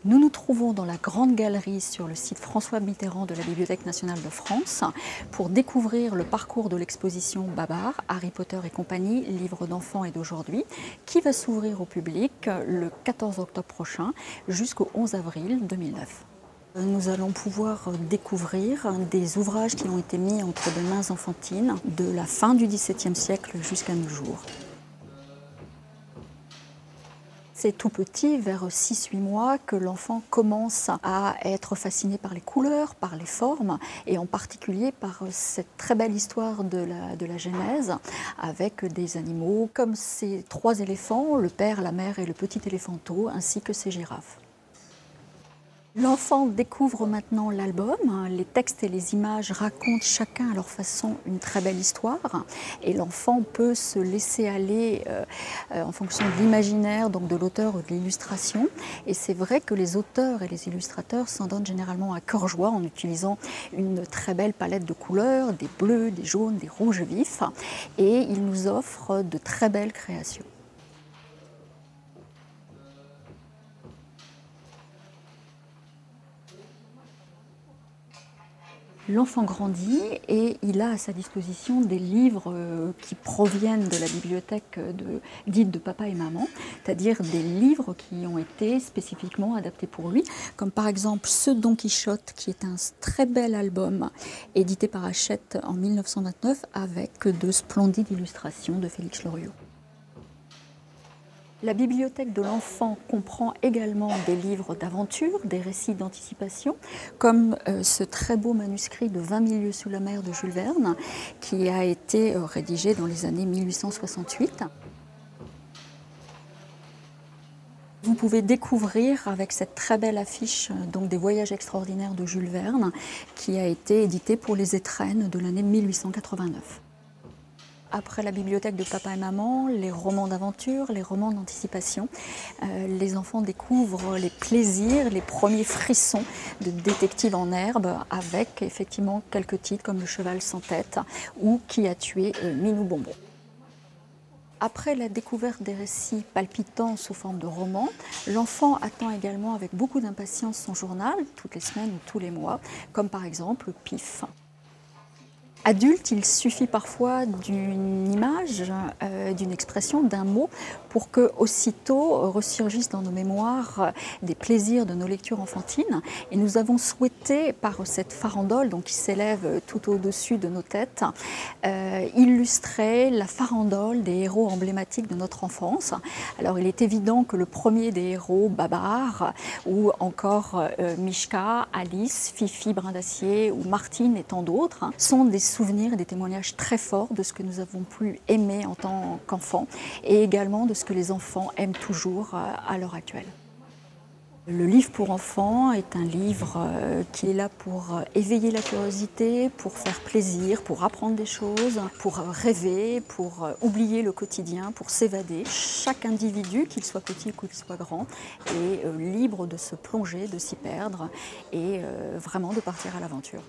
Nous nous trouvons dans la Grande Galerie sur le site François Mitterrand de la Bibliothèque nationale de France pour découvrir le parcours de l'exposition Babar, Harry Potter et compagnie, livres d'enfants et d'aujourd'hui, qui va s'ouvrir au public le 14 octobre prochain jusqu'au 11 avril 2009. Nous allons pouvoir découvrir des ouvrages qui ont été mis entre des mains enfantines de la fin du XVIIe siècle jusqu'à nos jours. C'est tout petit, vers 6-8 mois, que l'enfant commence à être fasciné par les couleurs, par les formes, et en particulier par cette très belle histoire de la Genèse, avec des animaux comme ces 3 éléphants, le père, la mère et le petit éléphanteau, ainsi que ces girafes. L'enfant découvre maintenant l'album. Les textes et les images racontent chacun à leur façon une très belle histoire et l'enfant peut se laisser aller en fonction de l'imaginaire, donc de l'auteur ou de l'illustration. Et c'est vrai que les auteurs et les illustrateurs s'en donnent généralement à cœur joie en utilisant une très belle palette de couleurs, des bleus, des jaunes, des rouges vifs, et ils nous offrent de très belles créations. L'enfant grandit et il a à sa disposition des livres qui proviennent de la bibliothèque dite de papa et maman, c'est-à-dire des livres qui ont été spécifiquement adaptés pour lui, comme par exemple ce Don Quichotte qui est un très bel album édité par Hachette en 1929 avec de splendides illustrations de Félix Loriot. La bibliothèque de l'enfant comprend également des livres d'aventure, des récits d'anticipation, comme ce très beau manuscrit de 20 000 lieues sous la mer de Jules Verne, qui a été rédigé dans les années 1868. Vous pouvez découvrir avec cette très belle affiche donc, des voyages extraordinaires de Jules Verne, qui a été édité pour les étrennes de l'année 1889. Après la bibliothèque de papa et maman, les romans d'aventure, les romans d'anticipation, les enfants découvrent les plaisirs, les premiers frissons de détective en herbe avec effectivement quelques titres comme Le cheval sans tête ou Qui a tué Minou Bonbon. Après la découverte des récits palpitants sous forme de romans, l'enfant attend également avec beaucoup d'impatience son journal, toutes les semaines ou tous les mois, comme par exemple Pif. Adulte, il suffit parfois d'une image, d'une expression, d'un mot pour que aussitôt ressurgissent dans nos mémoires des plaisirs de nos lectures enfantines. Et nous avons souhaité, par cette farandole donc, qui s'élève tout au-dessus de nos têtes, illustrer la farandole des héros emblématiques de notre enfance. Alors il est évident que le premier des héros, Babar, ou encore Mishka, Alice, Fifi, Brin d'Acier ou Martine et tant d'autres, sont des souvenirs et des témoignages très forts de ce que nous avons pu aimer en tant qu'enfants et également de ce que les enfants aiment toujours à l'heure actuelle. Le livre pour enfants est un livre qui est là pour éveiller la curiosité, pour faire plaisir, pour apprendre des choses, pour rêver, pour oublier le quotidien, pour s'évader. Chaque individu, qu'il soit petit ou qu'il soit grand, est libre de se plonger, de s'y perdre et vraiment de partir à l'aventure.